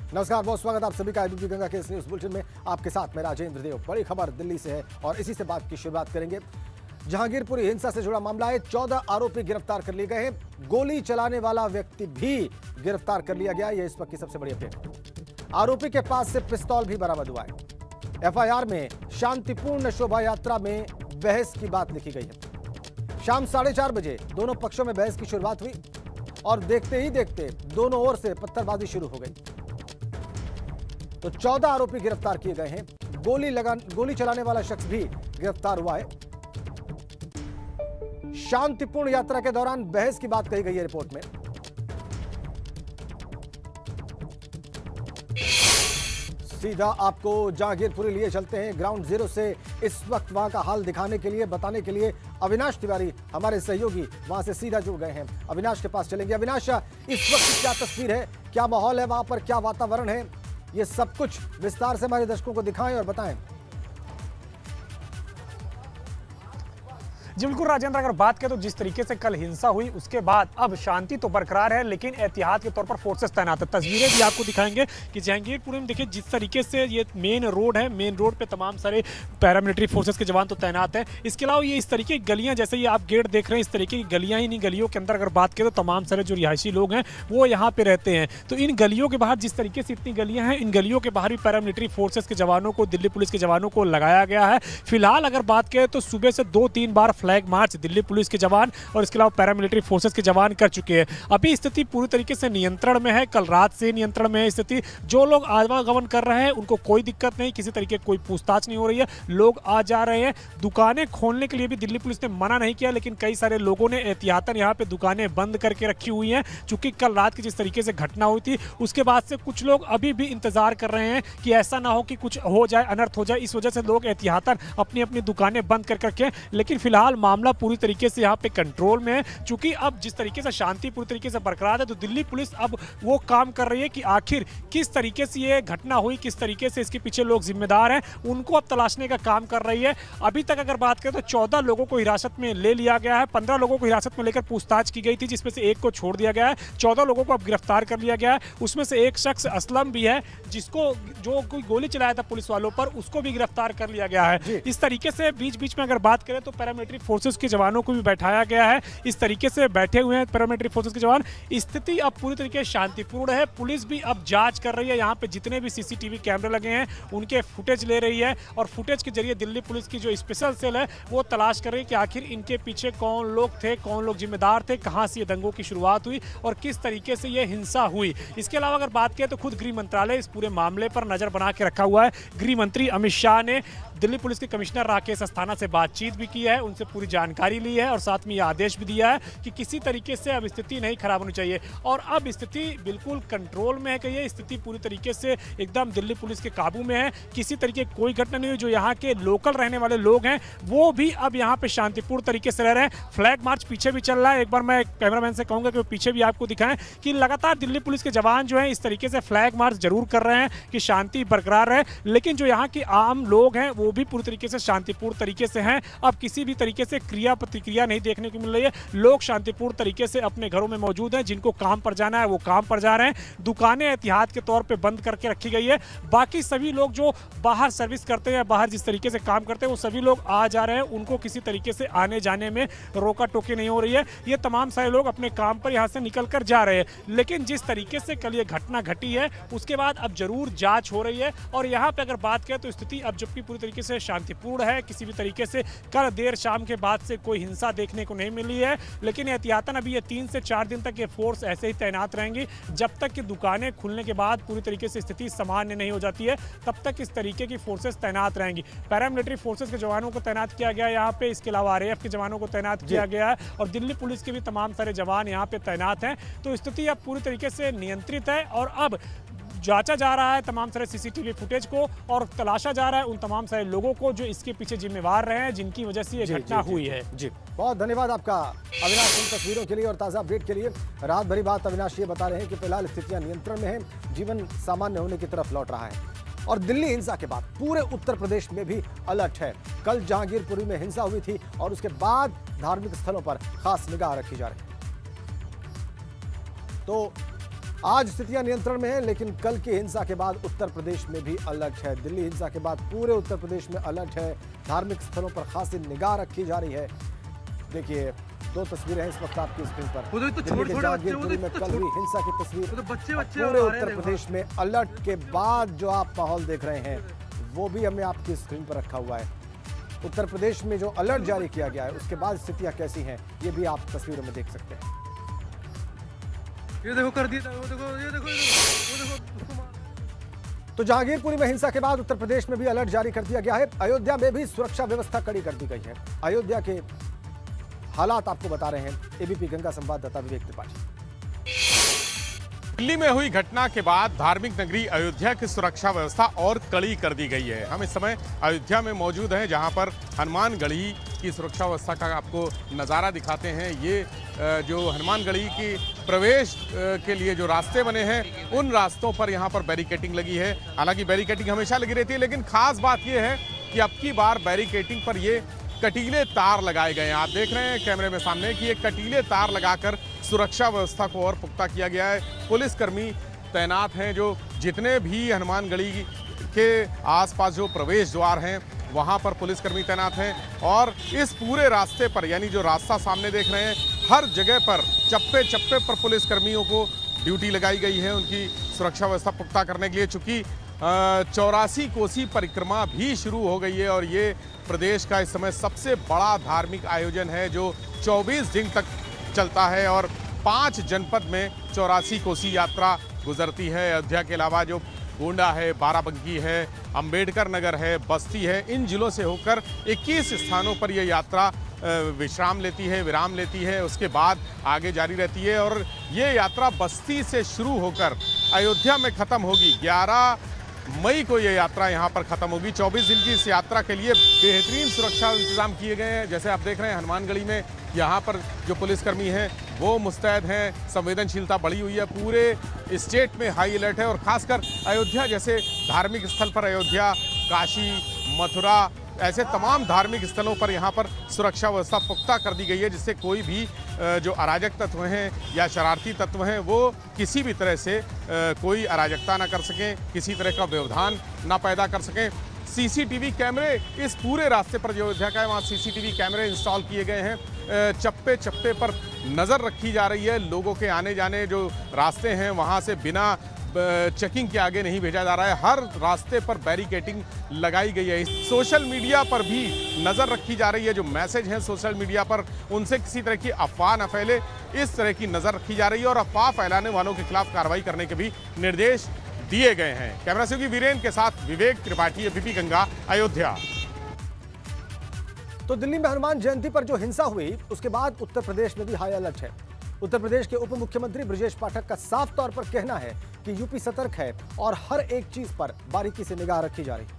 नमस्कार, बहुत स्वागत आप सभी का एबीपी गंगा के इस न्यूज बुलेटिन में। आपके साथ मैं राजेंद्र देव। बड़ी खबर दिल्ली से है और इसी से बात की शुरुआत करेंगे। जहांगीरपुरी हिंसा से जुड़ा मामला है। 14 आरोपी गिरफ्तार कर लिए गए हैं। गोली चलाने वाला व्यक्ति भी गिरफ्तार कर लिया गया। यह इस वक्त की सबसे बड़ी अपडेट। आरोपी के पास से पिस्तौल भी बरामद हुआ है। एफआईआर में शांतिपूर्ण शोभा यात्रा में बहस की बात लिखी गई है। शाम 4:30 बजे दोनों पक्षों में बहस की शुरुआत हुई और देखते ही देखते दोनों ओर से पत्थरबाजी शुरू हो गई। तो 14 आरोपी गिरफ्तार किए गए हैं। गोली चलाने वाला शख्स भी गिरफ्तार हुआ है। शांतिपूर्ण यात्रा के दौरान बहस की बात कही गई है रिपोर्ट में। सीधा आपको जहांगीरपुरी लिए चलते हैं। ग्राउंड जीरो से इस वक्त वहां का हाल दिखाने के लिए, बताने के लिए अविनाश तिवारी हमारे सहयोगी वहां से सीधा जुड़ गए हैं। अविनाश के पास चलेंगे। अविनाश, इस वक्त क्या तस्वीर है, क्या माहौल है वहां पर, क्या वातावरण है, ये सब कुछ विस्तार से हमारे दर्शकों को दिखाएं और बताएं। जी बिल्कुल राजेंद्र, अगर बात करें तो जिस तरीके से कल हिंसा हुई उसके बाद अब शांति तो बरकरार है, लेकिन एहतियात के तौर पर फोर्सेस तैनात है। तस्वीरें भी आपको दिखाएंगे कि जहांगीरपुरी में देखिए जिस तरीके से ये मेन रोड है, मेन रोड पे तमाम सारे पैरामिलिट्री फोर्सेस के जवान तो तैनात हैं। इसके अलावा ये इस तरीके की गलियां, जैसे ये आप गेट देख रहे हैं, इस तरीके की गलियां ही नहीं, गलियों के अंदर अगर बात करें तो तमाम सारे जो रिहायशी लोग हैं वो यहाँ पे रहते हैं। तो इन गलियों के बाहर जिस तरीके से इतनी गलियां हैं, इन गलियों के बाहर भी पैरामिलिट्री फोर्सेस के जवानों को, दिल्ली पुलिस के जवानों को लगाया गया है। फिलहाल अगर बात करें तो सुबह से 2-3 बार फ्लैग मार्च दिल्ली पुलिस के जवान और इसके अलावा पैरामिलिट्री फोर्सेस के जवान कर चुके हैं। अभी स्थिति पूरी तरीके से नियंत्रण में है। कल रात से नियंत्रण में है स्थिति। जो लोग आवागमन कर रहे हैं उनको कोई दिक्कत नहीं, किसी तरीके कोई पूछताछ नहीं हो रही है। लोग आ जा रहे हैं। दुकानें खोलने के लिए भी दिल्ली पुलिस ने मना नहीं किया, लेकिन कई सारे लोगों ने एहतियातन यहाँ पे दुकानें बंद करके रखी हुई हैं। चूंकि कल रात की जिस तरीके से घटना हुई थी उसके बाद से कुछ लोग अभी भी इंतजार कर रहे हैं कि ऐसा ना हो कि कुछ हो जाए, अनर्थ हो जाए। इस वजह से लोग एहतियातन अपनी अपनी दुकानें बंद कर रखे। लेकिन फिलहाल मामला पूरी तरीके से यहाँ पे कंट्रोल में है। चूंकि अब जिस तरीके से शांति पूरी तरीके से बरकरार है, तो दिल्ली पुलिस अब वो काम कर रही है कि आखिर किस तरीके से ये घटना हुई, किस तरीके से इसके पीछे लोग जिम्मेदार हैं, उनको अब तलाशने का काम कर रही है। अभी तक अगर बात करें तो 14 लोगों को हिरासत में ले लिया गया है। 15 लोगों को हिरासत में लेकर पूछताछ की गई थी, जिसमें से एक को छोड़ दिया गया है। 14 लोगों को अब गिरफ्तार कर लिया गया है। उसमें से एक शख्स असलम भी है, जिसको जो कोई गोली चलाया था पुलिस वालों पर, उसको भी गिरफ्तार कर लिया गया है। इस तरीके से बीच बीच में अगर बात करें तो पैरामिलिट्री फोर्सेस के जवानों को भी बैठाया गया है। इस तरीके से बैठे हुए हैं पैरामिलिट्री फोर्सेस के जवान। स्थिति अब पूरी तरीके से शांतिपूर्ण है। पुलिस भी अब जांच कर रही है। यहाँ पे जितने भी सीसीटीवी कैमरे लगे हैं उनके फुटेज ले रही है और फुटेज के जरिए दिल्ली पुलिस की जो स्पेशल सेल है वो तलाश कर रही है कि आखिर इनके पीछे कौन लोग थे, कौन लोग जिम्मेदार थे, कहाँ से ये दंगों की शुरुआत हुई और किस तरीके से ये हिंसा हुई। इसके अलावा अगर बात करें तो खुद गृह मंत्रालय इस पूरे मामले पर नजर बना के रखा हुआ है। गृह मंत्री अमित शाह ने दिल्ली पुलिस के कमिश्नर राकेश अस्थाना से बातचीत भी की है, उनसे पूरी जानकारी ली है और साथ में यह आदेश भी दिया है कि किसी तरीके से अब स्थिति नहीं खराब होनी चाहिए। और अब स्थिति बिल्कुल कंट्रोल में है कि ये स्थिति पूरी तरीके से एकदम दिल्ली पुलिस के काबू में है। किसी तरीके की कोई घटना नहीं हुई। जो यहाँ के लोकल रहने वाले लोग हैं वो भी अब यहाँ पे शांतिपूर्ण तरीके से रह रहे हैं। फ्लैग मार्च पीछे भी चल रहा है। एक बार मैं कैमरामैन से कहूँगा कि वो पीछे भी आपको दिखाएं कि लगातार दिल्ली पुलिस के जवान जो है इस तरीके से फ्लैग मार्च जरूर कर रहे हैं कि शांति बरकरार है, लेकिन जो यहाँ के आम लोग हैं वो भी पूरी तरीके से शांतिपूर्ण तरीके से हैं। अब किसी भी तरीके से क्रिया प्रतिक्रिया नहीं देखने को मिल रही है। लोग शांतिपूर्ण तरीके से अपने घरों में मौजूद हैं। जिनको काम पर जाना है वो काम पर जा रहे हैं। दुकानें एहतियात के तौर पे बंद करके रखी गई है। बाकी सभी लोग जो बाहर सर्विस करते हैं, बाहर जिस तरीके से काम करते हैं, वो सभी लोग आ जा रहे हैं। उनको किसी तरीके से आने जाने में रोका टोकी नहीं हो रही है। ये तमाम सारे लोग अपने काम पर यहाँ से निकल कर जा रहे हैं। लेकिन जिस तरीके से कल ये घटना घटी है उसके बाद अब जरूर जांच हो रही है। और यहाँ पे अगर बात करें तो स्थिति अब जबकि पूरी तरीके से शांतिपूर्ण है, किसी भी तरीके से कल देर शाम के बाद से कोई हिंसा देखने को नहीं मिली है, लेकिन एहतियातन अभी ये 3 से 4 दिन तक ये फोर्स ऐसे ही तैनात रहेंगी। जब तक कि दुकानें खुलने के बाद पूरी तरीके से स्थिति सामान्य नहीं हो जाती है तब तक इस तरीके की फोर्सेस तैनात रहेंगी। पैरामिलिट्री फोर्सेस के जवानों को तैनात किया गया यहाँ पे। इसके अलावा आरएएफ के जवानों को तैनात किया गया है और दिल्ली पुलिस के भी तमाम सारे जवान यहाँ पे तैनात हैं। तो स्थिति अब पूरी तरीके से नियंत्रित है और अब जांचा जा रहा है तमाम सारे सीसीटीवी फुटेज को और तलाशा जा रहा है उन तमाम सारे लोगों को जो इसके पीछे जिम्मेवार रहे हैं, जिनकी वजह से ये घटना हुई है। जी, बहुत धन्यवाद आपका अविनाश इन तस्वीरों के लिए और ताज़ा अपडेट के लिए। रात भरी बात अविनाश ये बता रहे हैं कि फिलहाल स्थितियां नियंत्रण में है, जीवन सामान्य होने की तरफ लौट रहा है। और दिल्ली हिंसा के बाद पूरे उत्तर प्रदेश में भी अलर्ट है। कल जहांगीरपुरी में हिंसा हुई थी और उसके बाद धार्मिक स्थलों पर खास निगाह रखी जा रही है। तो आज स्थितियां नियंत्रण में हैं, लेकिन कल की हिंसा के बाद उत्तर प्रदेश में भी अलर्ट है। दिल्ली हिंसा के बाद पूरे उत्तर प्रदेश में अलर्ट है। धार्मिक स्थलों पर खासी निगाह रखी जा रही है। देखिए, दो तस्वीरें हैं इस वक्त आपकी स्क्रीन पर। दिल्ली के जहांगीरपुरी में कल हुई हिंसा की तस्वीर। पूरे उत्तर प्रदेश में अलर्ट के बाद जो आप माहौल देख रहे हैं वो भी हमने आपकी स्क्रीन पर रखा हुआ है। उत्तर प्रदेश में जो अलर्ट जारी किया गया है उसके बाद स्थितियां कैसी हैं ये भी आप तस्वीरों में देख सकते हैं। ये देखो कर दिया, वो देखो, ये देखो, वो देखो। तो जहांगीरपुरी में हिंसा के बाद उत्तर प्रदेश में भी अलर्ट जारी कर दिया गया है। अयोध्या में भी सुरक्षा व्यवस्था कड़ी कर दी गई है। अयोध्या के हालात आपको बता रहे हैं एबीपी गंगा संवाददाता विवेक त्रिपाठी। दिल्ली में हुई घटना के बाद धार्मिक नगरी अयोध्या की सुरक्षा व्यवस्था और कड़ी कर दी गई है। हम इस समय अयोध्या में मौजूद हैं, जहां पर हनुमानगढ़ी की सुरक्षा व्यवस्था का आपको नज़ारा दिखाते हैं। ये जो हनुमानगढ़ी की प्रवेश के लिए जो रास्ते बने हैं उन रास्तों पर यहाँ पर बैरिकेटिंग लगी है। हालांकि बैरिकेटिंग हमेशा लगी रहती है, लेकिन खास बात यह है कि अब की बार बैरिकेटिंग पर ये कटीले तार लगाए गए हैं। आप देख रहे हैं कैमरे में सामने कि ये कटीले तार लगाकर सुरक्षा व्यवस्था को और पुख्ता किया गया है। पुलिसकर्मी तैनात हैं, जो जितने भी हनुमानगढ़ी के आसपास जो प्रवेश द्वार हैं वहां पर पुलिसकर्मी तैनात हैं। और इस पूरे रास्ते पर, यानी जो रास्ता सामने देख रहे हैं, हर जगह पर चप्पे चप्पे पर पुलिसकर्मियों को ड्यूटी लगाई गई है उनकी सुरक्षा व्यवस्था पुख्ता करने के लिए। चूँकि 84 कोसी परिक्रमा भी शुरू हो गई है और ये प्रदेश का इस समय सबसे बड़ा धार्मिक आयोजन है जो 24 दिन तक चलता है और 5 जनपद में 84 कोसी यात्रा गुजरती है। अयोध्या के अलावा जो गोंडा है, बाराबंकी है, अंबेडकर नगर है, बस्ती है, इन जिलों से होकर 21 स्थानों पर यह यात्रा विराम लेती है। उसके बाद आगे जारी रहती है और ये यात्रा बस्ती से शुरू होकर अयोध्या में ख़त्म होगी। 11 मई को ये यात्रा यहाँ पर ख़त्म होगी। 24 दिन की इस यात्रा के लिए बेहतरीन सुरक्षा इंतजाम किए गए हैं। जैसे आप देख रहे हैं हनुमानगढ़ी में यहाँ पर जो पुलिसकर्मी हैं वो मुस्तैद हैं। संवेदनशीलता बढ़ी हुई है, पूरे स्टेट में हाई अलर्ट है। और खासकर अयोध्या जैसे धार्मिक स्थल पर, अयोध्या, काशी, मथुरा, ऐसे तमाम धार्मिक स्थलों पर यहाँ पर सुरक्षा व्यवस्था पुख्ता कर दी गई है, जिससे कोई भी जो अराजक तत्व हैं या शरारती तत्व हैं वो किसी भी तरह से कोई अराजकता ना कर सकें, किसी तरह का व्यवधान ना पैदा कर सकें। सीसीटीवी कैमरे इस पूरे रास्ते पर जो अयोध्या का है वहाँ सीसीटीवी कैमरे इंस्टॉल किए गए हैं। चप्पे चप्पे पर नज़र रखी जा रही है। लोगों के आने जाने जो रास्ते हैं वहाँ से बिना चेकिंग के आगे नहीं भेजा जा रहा है। हर रास्ते पर बैरिकेटिंग लगाई गई है। सोशल मीडिया पर भी नज़र रखी जा रही है। जो मैसेज हैं सोशल मीडिया पर उनसे किसी तरह की अफवाह न फैले, इस तरह की नज़र रखी जा रही है और अफवाह फैलाने वालों के खिलाफ कार्रवाई करने के भी निर्देश दिए गए हैं। कैमरा सहयोगी वीरेन के साथ विवेक त्रिपाठी, एबीपी गंगा, अयोध्या। तो दिल्ली में हनुमान जयंती पर जो हिंसा हुई उसके बाद उत्तर प्रदेश में भी हाई अलर्ट है। उत्तर प्रदेश के उप मुख्यमंत्री ब्रजेश पाठक का साफ तौर पर कहना है कि यूपी सतर्क है और हर एक चीज पर बारीकी से निगाह रखी जा रही है।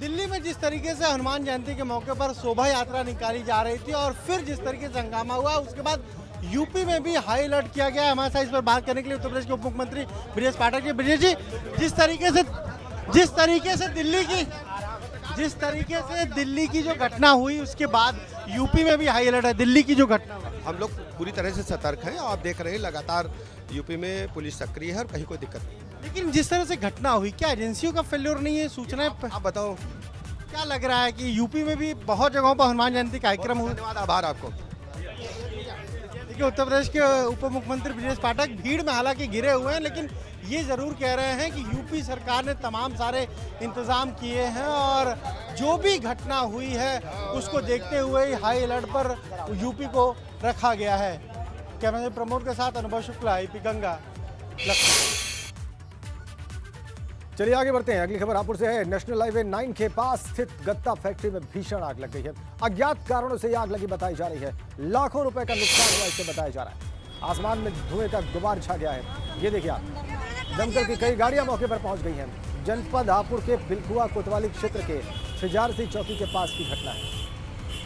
दिल्ली में जिस तरीके से हनुमान जयंती के मौके पर शोभा यात्रा निकाली जा रही थी और फिर जिस तरीके से हंगामा हुआ, उसके बाद यूपी में भी हाई अलर्ट किया गया है। हमारे साथ इस पर बात करने के लिए उत्तर प्रदेश के उप मुख्यमंत्री ब्रजेश पाठक जी। ब्रजेश जी, जिस तरीके से दिल्ली की जो घटना हुई उसके बाद यूपी में भी हाई अलर्ट है। दिल्ली की जो घटना हुई, हम लोग पूरी तरह से सतर्क हैं और आप देख रहे हैं लगातार यूपी में पुलिस सक्रिय है और कहीं कोई दिक्कत नहीं। लेकिन जिस तरह से घटना हुई, क्या एजेंसियों का फेल्योर नहीं है? सूचनाएं आप बताओ, क्या लग रहा है कि यूपी में भी बहुत जगहों पर हनुमान जयंती कार्यक्रम हुए? धन्यवाद, आभार आपको। देखिए, उत्तर प्रदेश के उप मुख्यमंत्री ब्रजेश पाठक भीड़ में हालांकि घिरे हुए हैं, लेकिन ये ज़रूर कह रहे हैं कि यूपी सरकार ने तमाम सारे इंतज़ाम किए हैं और जो भी घटना हुई है उसको देखते हुए ही हाई अलर्ट पर यूपी को रखा गया है। कैमरा प्रमोद के साथ अनुभव शुक्ला, एबीपी गंगा, लखनऊ। चलिए आगे बढ़ते हैं। अगली खबर हापुड़ से है। नेशनल हाईवे 9 के पास स्थित गत्ता फैक्ट्री में भीषण आग लग गई है। अज्ञात कारणों से यह आग लगी बताई जा रही है। लाखों रुपए का नुकसान हुआ इसे बताया जा रहा है। आसमान में धुएं का गुबार छा गया है। ये देखिए आप, दमकल की कई गाड़ियां मौके पर पहुंच गई हैं। जनपद हापुड़ के बिलकुआ कोतवाली क्षेत्र के फिजारसी चौकी के पास की घटना है।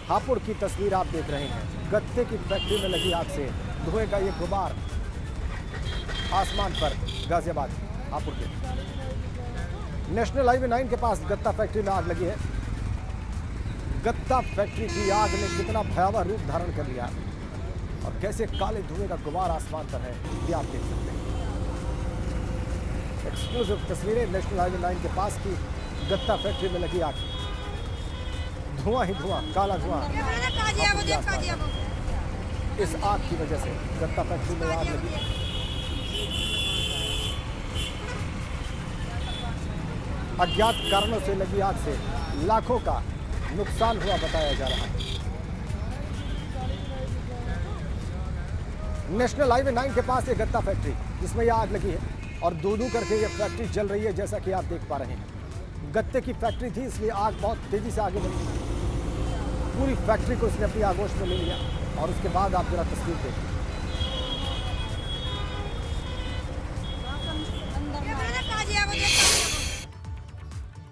हापुड़ की तस्वीर आप देख रहे हैं। गत्ते की फैक्ट्री में लगी आग से धुएं का ये गुबार आसमान पर। गाजियाबाद हापुड़ के नेशनल हाईवे 9 के पास गत्ता फैक्ट्री में आग लगी है। गत्ता फैक्ट्री की आग ने कितना भयावह रूप धारण कर लिया। और कैसे काले धुएं का गुबार आसमान पर है ये आप देख सकते हैं। एक्सक्लूसिव तस्वीरें नेशनल हाईवे 9 के पास की गत्ता फैक्ट्री में लगी आग। धुआं ही धुआं, काला धुआं। इस आग की वजह से गत्ता फैक्ट्री में आग लगी। अज्ञात कारणों से लगी आग से लाखों का नुकसान हुआ बताया जा रहा है। नेशनल हाईवे 9 के पास एक गत्ता फैक्ट्री जिसमें यह आग लगी है और दो करके यह फैक्ट्री जल रही है। जैसा कि आप देख पा रहे हैं, गत्ते की फैक्ट्री थी इसलिए आग बहुत तेजी से आगे बढ़ी। पूरी फैक्ट्री को इसने अपनी आगोश में ले लिया और उसके बाद आप जरा तस्वीर देखिए।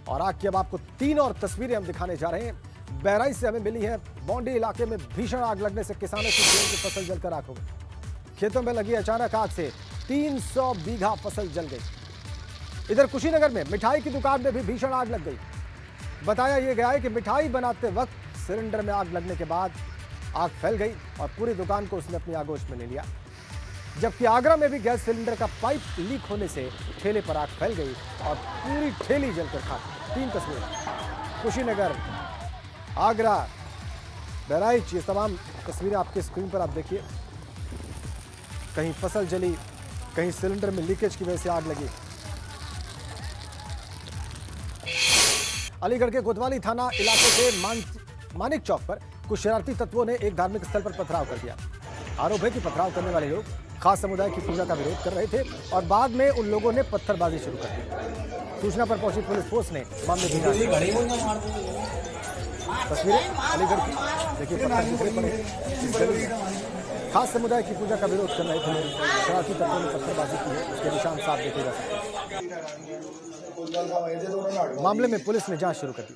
और आग की अब आपको 3 और तस्वीरें हम दिखाने जा रहे हैं। बहराइच से हमें मिली है। बौंडी इलाके में भीषण आग लगने से किसानों की गेहूं की फसल जलकर राख हो गई। खेतों में लगी अचानक आग से 300 बीघा फसल जल गई। इधर कुशीनगर में मिठाई की दुकान में भी भीषण आग लग गई। बताया यह गया है कि मिठाई बनाते वक्त सिलेंडर में आग लगने के बाद आग फैल गई और पूरी दुकान को उसने अपनी आगोश में ले लिया। जबकि आगरा में भी गैस सिलेंडर का पाइप लीक होने से ठेले पर आग फैल गई और पूरी ठेली जलकर खाक। 3 तस्वीरें, कुशीनगर, आगरा, बहराइच, ये तमाम तस्वीरें आपके स्क्रीन पर आप देखिए। कहीं फसल जली, कहीं सिलेंडर में लीकेज की वजह से आग लगी। अलीगढ़ के कोतवाली थाना इलाके के मानिक चौक पर कुछ शरारती तत्वों ने एक धार्मिक स्थल पर पथराव कर दिया। आरोप है कि पथराव करने वाले लोग खास समुदाय की पूजा का विरोध कर रहे थे और बाद में उन लोगों ने पत्थरबाजी शुरू कर दी। सूचना पर पहुंची पुलिस फोर्स ने मामले की जांच की। तस्वीरें अलीगढ़ की देखिए, पत्थर बिखरे पड़े इस गली में। खास समुदाय की पूजा का विरोध कर रहे थे, शरारती तत्वों ने पत्थरबाजी की है, उसके निशान साफ देखे जा सकते हैं। मामले में पुलिस ने जांच शुरू कर दी।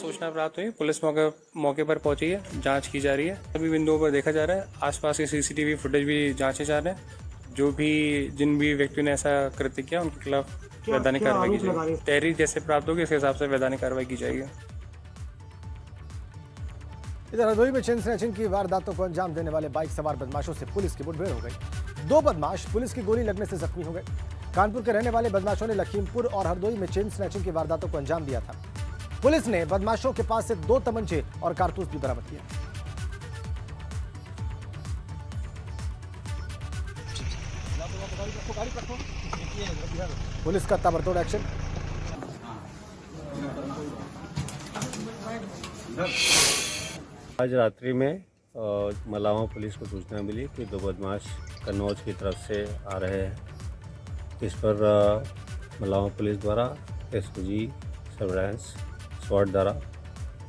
सूचना प्राप्त हुई, पुलिस मौके पर पहुंची है, जांच की जा रही है। सभी बिंदुओं पर देखा जा रहा है। आसपास के सीसीटीवी फुटेज भी जांचे जा रहे हैं। जो भी जिन भी व्यक्तियों ने ऐसा कृत्य किया उनके खिलाफ वैधानिक कार्रवाई की जाएगी। तहरीर जैसे प्राप्त होगी उसके हिसाब से वैधानिक कार्रवाई की जाएगी। इधर हरदोई में चेन स्नैचिंग की वारदातों को अंजाम देने वाले बाइक सवार बदमाशों से पुलिस की मुठभेड़ हो गई। 2 बदमाश पुलिस की गोली लगने से जख्मी हो गए। कानपुर के रहने वाले बदमाशों ने लखीमपुर और हरदोई में चेन स्नैचिंग की वारदातों को अंजाम दिया था। पुलिस ने बदमाशों के पास से 2 तमंचे और कारतूस भी बरामद किए। पुलिस का ताबड़तोड़ एक्शन। आज रात्रि में मलावा पुलिस को सूचना मिली कि 2 बदमाश कन्नौज की तरफ से आ रहे हैं। इस पर मलावा पुलिस द्वारा एसओजी सर्वेलेंस स्वाट द्वारा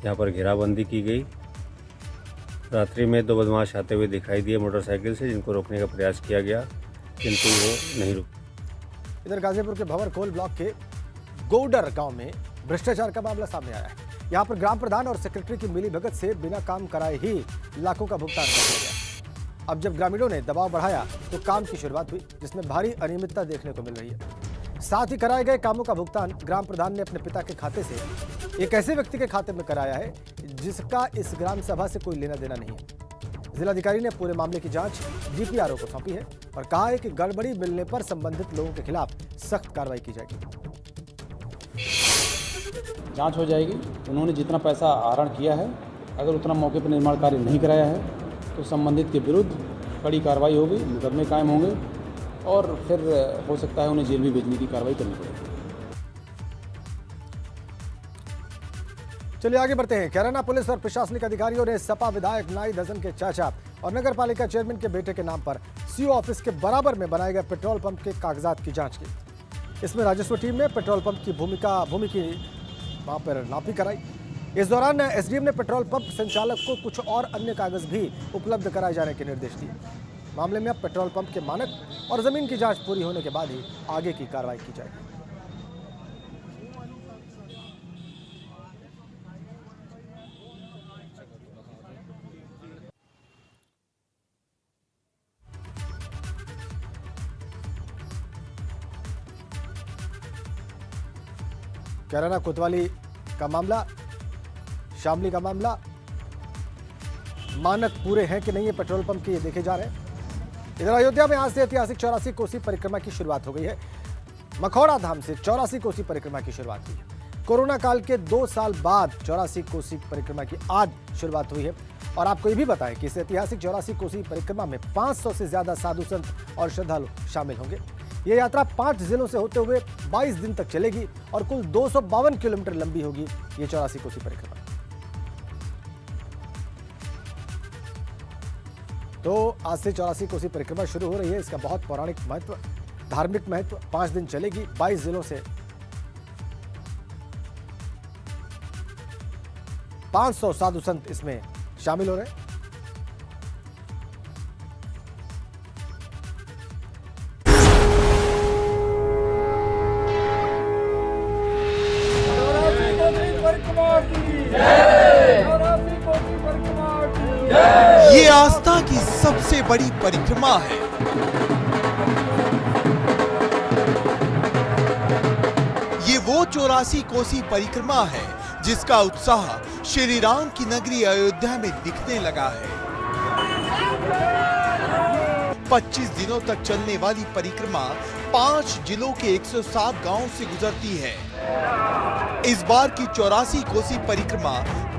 यहाँ पर घेराबंदी की गई। रात्रि में 2 बदमाश आते हुए दिखाई दिए मोटरसाइकिल से, जिनको रोकने का प्रयास किया गया किंतु वो नहीं रुके। इधर गाजीपुर के भंवरखोल ब्लॉक के गौडर गांव में भ्रष्टाचार का मामला सामने आया है। यहां पर ग्राम प्रधान और सेक्रेटरी की मिलीभगत से बिना काम कराए ही लाखों का भुगतान कर दिया गया। अब जब ग्रामीणों ने दबाव बढ़ाया तो काम की शुरुआत हुई, जिसमें भारी अनियमितता देखने को मिल रही है। साथ ही कराए गए कामों का भुगतान ग्राम प्रधान ने अपने पिता के खाते से एक ऐसे व्यक्ति के खाते में कराया है जिसका इस ग्राम सभा से कोई लेना देना नहीं है। जिलाधिकारी ने पूरे मामले की जांच डीपीआरओ को सौंपी है और कहा है कि गड़बड़ी मिलने पर संबंधित लोगों के खिलाफ सख्त कार्रवाई की जाएगी। जांच हो जाएगी। उन्होंने जितना पैसा आहरण किया है, अगर उतना मौके पर निर्माण कार्य नहीं कराया है तो संबंधित के विरुद्ध कड़ी कार्रवाई होगी, मुकदमे कायम होंगे और फिर हो सकता है उन्हें जेल भी भेजने की कार्रवाई करनी पड़ेगी। चलिए आगे बढ़ते हैं। कैराना पुलिस और प्रशासनिक अधिकारियों ने सपा विधायक नाई हसन के चाचा और नगर पालिका चेयरमैन के बेटे के नाम पर सीओ ऑफिस के बराबर में बनाए गए पेट्रोल पंप के कागजात की जांच की। इसमें राजस्व टीम ने पेट्रोल पंप की भूमि की वहां पर नापी कराई। इस दौरान एसडीएम ने पेट्रोल पंप संचालक को कुछ और अन्य कागज भी उपलब्ध कराए जाने के निर्देश दिए। मामले में अब पेट्रोल पंप के मानक और जमीन की जांच पूरी होने के बाद ही आगे की कार्रवाई की जाएगी। कैराना कोतवाली का मामला, शामली का मामला, मानक पूरे हैं कि नहीं ये पेट्रोल पंप के, ये देखे जा रहे हैं। इधर अयोध्या में आज से ऐतिहासिक 84 कोसी परिक्रमा की शुरुआत हो गई है। मखौड़ा धाम से 84 कोसी परिक्रमा की शुरुआत हुई है। कोरोना काल के 2 साल बाद 84 कोसी परिक्रमा की आज शुरुआत हुई है। और आपको ये भी बताएं कि इस ऐतिहासिक 84 कोसी परिक्रमा में 500 से ज्यादा साधु संत और श्रद्धालु शामिल होंगे। ये यात्रा 5 जिलों से होते हुए 22 दिन तक चलेगी और कुल 252 किलोमीटर लंबी होगी ये 84 कोसी परिक्रमा। तो आज से 84 कोसी परिक्रमा शुरू हो रही है। इसका बहुत पौराणिक महत्व, धार्मिक महत्व। 5 दिन चलेगी, 22 जिलों से 500 साधु संत इसमें शामिल हो रहे हैं। ये आस्था की सबसे बड़ी परिक्रमा है। ये वो 84 कोसी परिक्रमा है जिसका उत्साह श्री राम की नगरी अयोध्या में दिखने लगा है। 25 दिनों तक चलने वाली परिक्रमा 5 जिलों के 107 गांवों से गुजरती है। इस बार की 84 कोसी परिक्रमा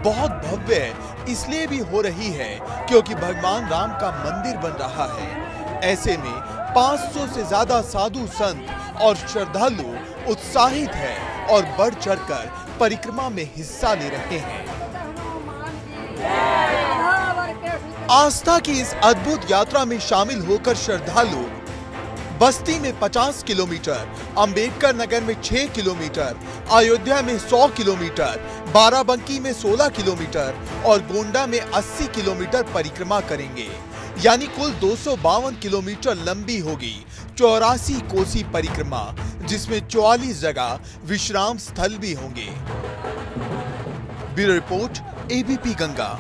बहुत भव्य इसलिए भी हो रही है क्योंकि भगवान राम का मंदिर बन रहा है। ऐसे में 500 से ज्यादा साधु संत और श्रद्धालु उत्साहित हैं और बढ़ चढ़कर परिक्रमा में हिस्सा ले रहे हैं। आस्था की इस अद्भुत यात्रा में शामिल होकर श्रद्धालु बस्ती में 50 किलोमीटर, अंबेडकर नगर में 6 किलोमीटर, अयोध्या में 100 किलोमीटर, बाराबंकी में 16 किलोमीटर और गोंडा में 80 किलोमीटर परिक्रमा करेंगे। यानी कुल 252 किलोमीटर लंबी होगी 84 कोसी परिक्रमा, जिसमें 44 जगह विश्राम स्थल भी होंगे। Bureau report, ABP Ganga.